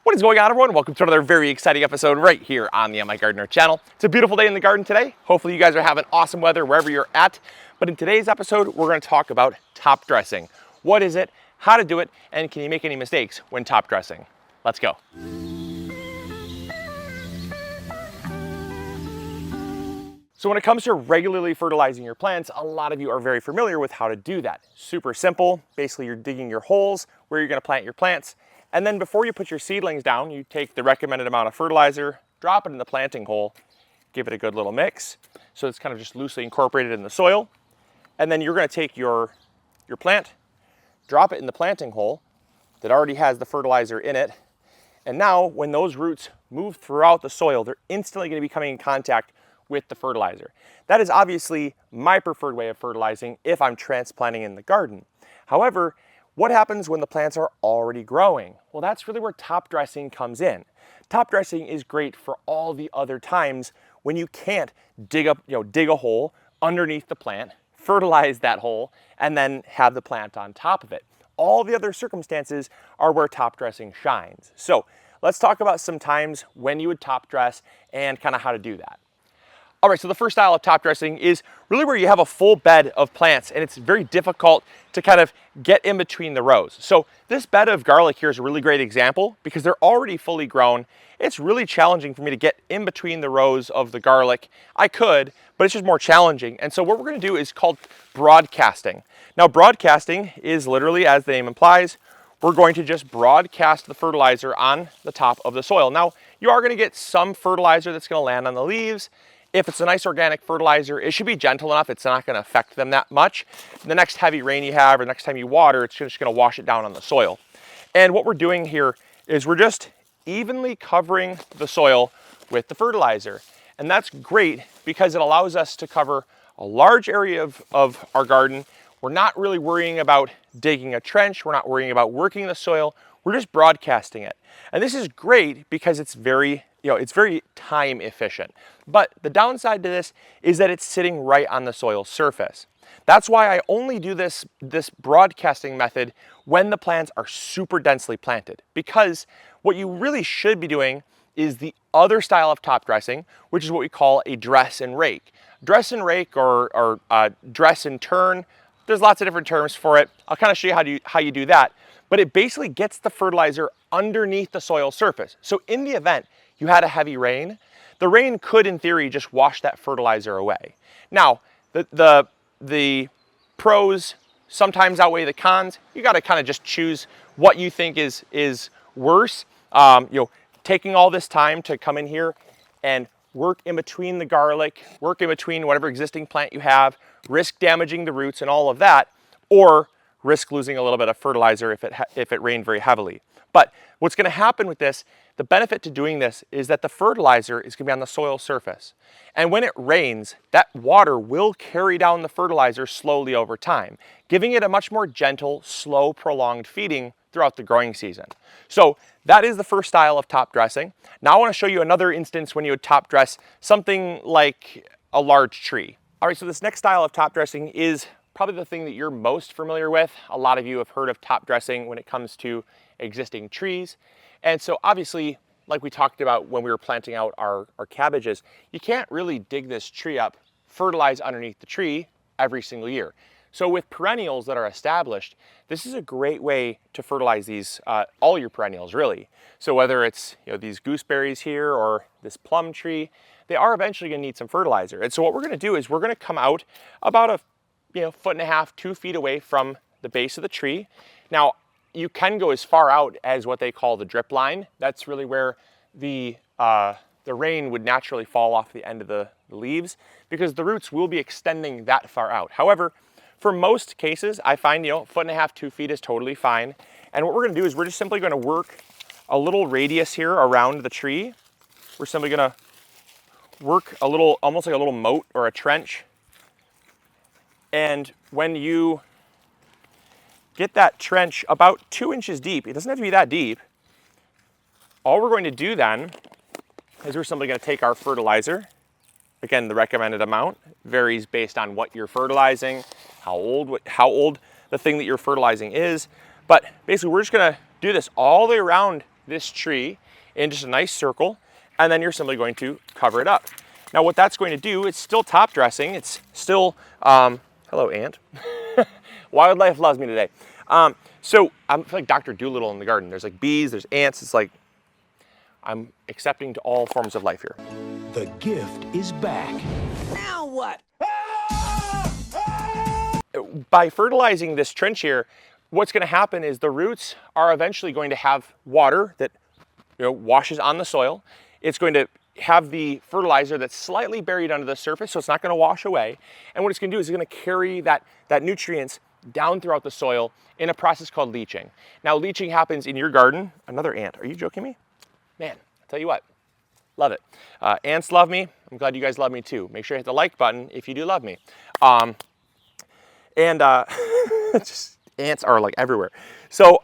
What is going on, everyone? Welcome to another very exciting episode right here on the MIgardener channel. It's a beautiful day in the garden today. Hopefully you guys are having awesome weather wherever you're at. But in today's episode, we're going to talk about top dressing. What is it, how to do it, and can you make any mistakes when top dressing? Let's go. So when it comes to regularly fertilizing your plants, a lot of you are very familiar with how to do that. Super simple. Basically, you're digging your holes where you're going to plant your plants. And then before you put your seedlings down, you take the recommended amount of fertilizer, drop it in the planting hole, give it a good little mix. So it's kind of just loosely incorporated in the soil. And then you're going to take your plant, drop it in the planting hole that already has the fertilizer in it. And now when those roots move throughout the soil, they're instantly going to be coming in contact with the fertilizer. That is obviously my preferred way of fertilizing if I'm transplanting in the garden. However, what happens when the plants are already growing? Well, that's really where top dressing comes in. Top dressing is great for all the other times when you can't dig a hole underneath the plant, fertilize that hole, and then have the plant on top of it. All the other circumstances are where top dressing shines. So let's talk about some times when you would top dress and kind of how to do that. All right, so the first style of top dressing is really where you have a full bed of plants and it's very difficult to kind of get in between the rows. So this bed of garlic here is a really great example because they're already fully grown. It's really challenging for me to get in between the rows of the garlic. I could, but it's just more challenging. And so what we're gonna do is called broadcasting. Now broadcasting is literally, as the name implies, we're going to just broadcast the fertilizer on the top of the soil. Now you are gonna get some fertilizer that's gonna land on the leaves. If it's a nice organic fertilizer, it should be gentle enough. It's not going to affect them that much. The next heavy rain you have or next time you water, it's just going to wash it down on the soil. And what we're doing here is we're just evenly covering the soil with the fertilizer. And that's great because it allows us to cover a large area of our garden. We're not really worrying about digging a trench. We're not worrying about working the soil. We're just broadcasting it. And this is great because it's very time efficient. But the downside to this is that it's sitting right on the soil surface. That's why I only do this broadcasting method when the plants are super densely planted, because what you really should be doing is the other style of top dressing, which is what we call a dress and rake. Dress and rake or dress and turn, there's lots of different terms for it. I'll kind of show you how you do that. But it basically gets the fertilizer underneath the soil surface. So in the event you had a heavy rain, the rain could, in theory, just wash that fertilizer away. Now, the pros sometimes outweigh the cons. You got to kind of just choose what you think is worse. Taking all this time to come in here and work in between the garlic, work in between whatever existing plant you have, risk damaging the roots and all of that, or risk losing a little bit of fertilizer if it rained very heavily. But what's going to happen with this, the benefit to doing this is that the fertilizer is going to be on the soil surface. And when it rains, that water will carry down the fertilizer slowly over time, giving it a much more gentle, slow, prolonged feeding throughout the growing season. So that is the first style of top dressing. Now I want to show you another instance when you would top dress something like a large tree. All right, so this next style of top dressing is probably the thing that you're most familiar with. A lot of you have heard of top dressing when it comes to existing trees. And so obviously, like we talked about when we were planting out our cabbages, you can't really dig this tree up, fertilize underneath the tree every single year. So with perennials that are established, this is a great way to fertilize these, all your perennials really. So whether it's these gooseberries here or this plum tree, they are eventually gonna need some fertilizer. And so what we're gonna do is we're gonna come out about a 1.5 to 2 feet away from the base of the tree. Now, you can go as far out as what they call the drip line. That's really where the rain would naturally fall off the end of the leaves because the roots will be extending that far out. However, for most cases, I find 1.5 to 2 feet is totally fine. And what we're gonna do is we're just simply gonna work a little radius here around the tree. We're simply gonna work a little, almost like a little moat or a trench. And when you get that trench about 2 inches deep, it doesn't have to be that deep. All we're going to do then is we're simply going to take our fertilizer. Again, the recommended amount varies based on what you're fertilizing, how old the thing that you're fertilizing is. But basically, we're just going to do this all the way around this tree in just a nice circle, and then you're simply going to cover it up. Now what that's going to do, it's still top dressing, it's still, hello ant. Wildlife loves me today. So I feel like Dr. Dolittle in the garden. There's like bees, there's ants, it's like, I'm accepting to all forms of life here. The gift is back. Now what? By fertilizing this trench here, what's going to happen is the roots are eventually going to have water that washes on the soil. It's going to have the fertilizer that's slightly buried under the surface, so it's not going to wash away. And what it's going to do is it's going to carry that nutrients down throughout the soil in a process called leaching. Now, leaching happens in your garden. Another ant. Are you joking me? Man, I'll tell you what. Love it. Ants love me. I'm glad you guys love me too. Make sure you hit the like button if you do love me. Just ants are like everywhere. So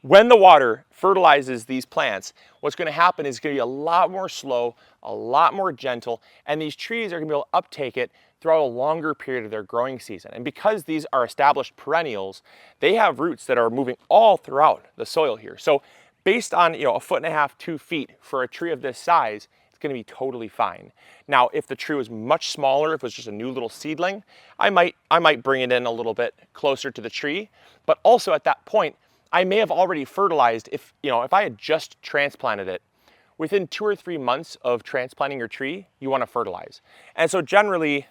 when the water fertilizes these plants, what's going to happen is it's going to be a lot more slow, a lot more gentle, and these trees are going to be able to uptake it throughout a longer period of their growing season. And because these are established perennials, they have roots that are moving all throughout the soil here. So based on 1.5 to 2 feet for a tree of this size, it's going to be totally fine. Now, if the tree was much smaller, if it was just a new little seedling, I might bring it in a little bit closer to the tree. But also at that point, I may have already fertilized. If I had just transplanted it, within 2 or 3 months of transplanting your tree, you want to fertilize. And so generally,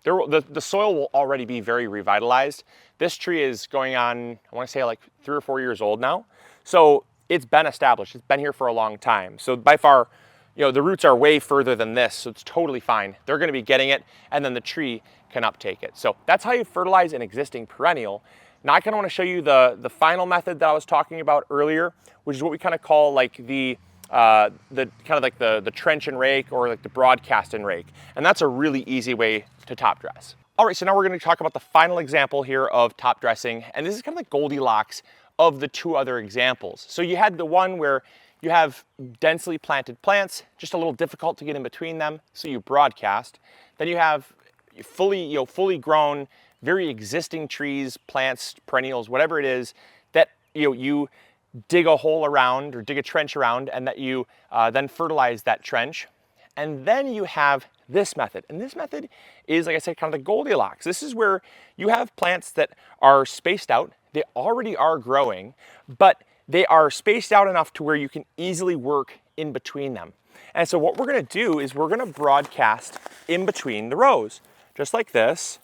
the soil will already be very revitalized. This tree is going on, I want to say like 3 or 4 years old now. So it's been established. It's been here for a long time. So by far, the roots are way further than this, so it's totally fine. They're going to be getting it, and then the tree can uptake it. So that's how you fertilize an existing perennial. Now I kind of want to show you the final method that I was talking about earlier, which is what we kind of call like the trench and rake, or like the broadcast and rake. And that's a really easy way to top dress. All right, so now we're going to talk about the final example here of top dressing, and this is kind of like Goldilocks of the 2 other examples. So you had the one where you have densely planted plants, just a little difficult to get in between them, so you broadcast. Then you have fully grown, very existing trees, plants, perennials, whatever it is, that you dig a hole around or dig a trench around, and that you then fertilize that trench. And then you have this method. And this method is, like I said, kind of the Goldilocks. This is where you have plants that are spaced out. They already are growing, but they are spaced out enough to where you can easily work in between them. And so what we're going to do is we're going to broadcast in between the rows, just like this.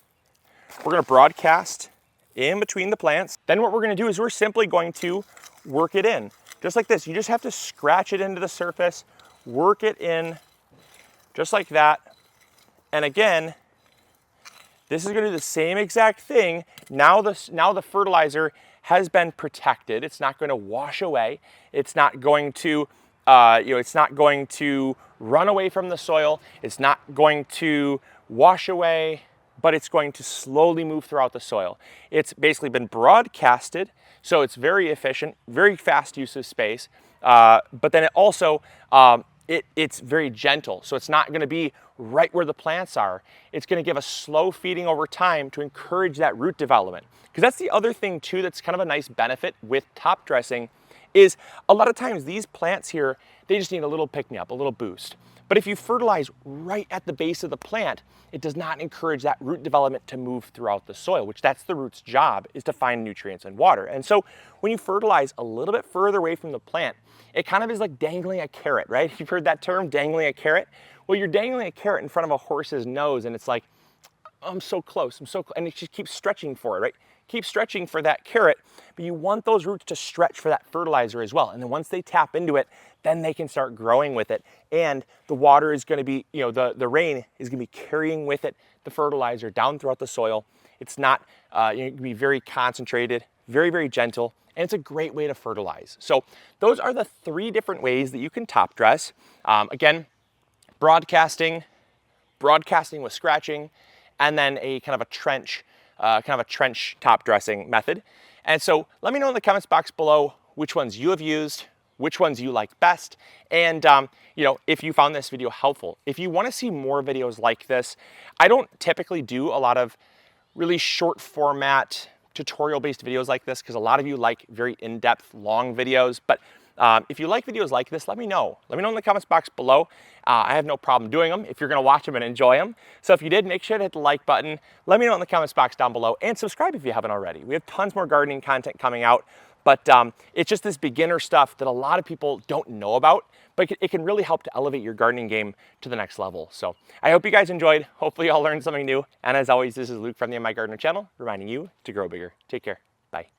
We're going to broadcast in between the plants. Then what we're going to do is we're simply going to work it in, just like this. You just have to scratch it into the surface, work it in, just like that. And again, this is going to do the same exact thing. Now the fertilizer has been protected. It's not going to wash away. It's not going to, it's not going to run away from the soil. It's not going to wash away, but it's going to slowly move throughout the soil. It's basically been broadcasted, so it's very efficient, very fast use of space. But then it also, it's very gentle, so it's not going to be right where the plants are. It's going to give a slow feeding over time to encourage that root development. Because that's the other thing too that's kind of a nice benefit with top dressing, is a lot of times these plants here, they just need a little pick-me-up, a little boost. But if you fertilize right at the base of the plant, it does not encourage that root development to move throughout the soil, which that's the root's job, is to find nutrients and water. And so when you fertilize a little bit further away from the plant, it kind of is like dangling a carrot, right? You've heard that term, dangling a carrot? Well, you're dangling a carrot in front of a horse's nose, and it's like, I'm so close, and it just keeps stretching for it, right? Keep stretching for that carrot, but you want those roots to stretch for that fertilizer as well. And then once they tap into it, then they can start growing with it. And the water is going to be, the rain is going to be carrying with it the fertilizer down throughout the soil. It's not, you're going to be very concentrated, very, very gentle, and it's a great way to fertilize. So those are the 3 different ways that you can top dress. Again, broadcasting with scratching, and then a kind of a trench top dressing method. And so let me know in the comments box below which ones you have used, which ones you like best, and if you found this video helpful. If you want to see more videos like this, I don't typically do a lot of really short format tutorial based videos like this, because a lot of you like very in-depth long videos, but If you like videos like this, let me know. Let me know in the comments box below. I have no problem doing them if you're gonna watch them and enjoy them. So if you did, make sure to hit the like button. Let me know in the comments box down below, and subscribe if you haven't already. We have tons more gardening content coming out, but it's just this beginner stuff that a lot of people don't know about, but it can really help to elevate your gardening game to the next level. So I hope you guys enjoyed. Hopefully you all learned something new. And as always, this is Luke from the MIgardener channel, reminding you to grow bigger. Take care. Bye.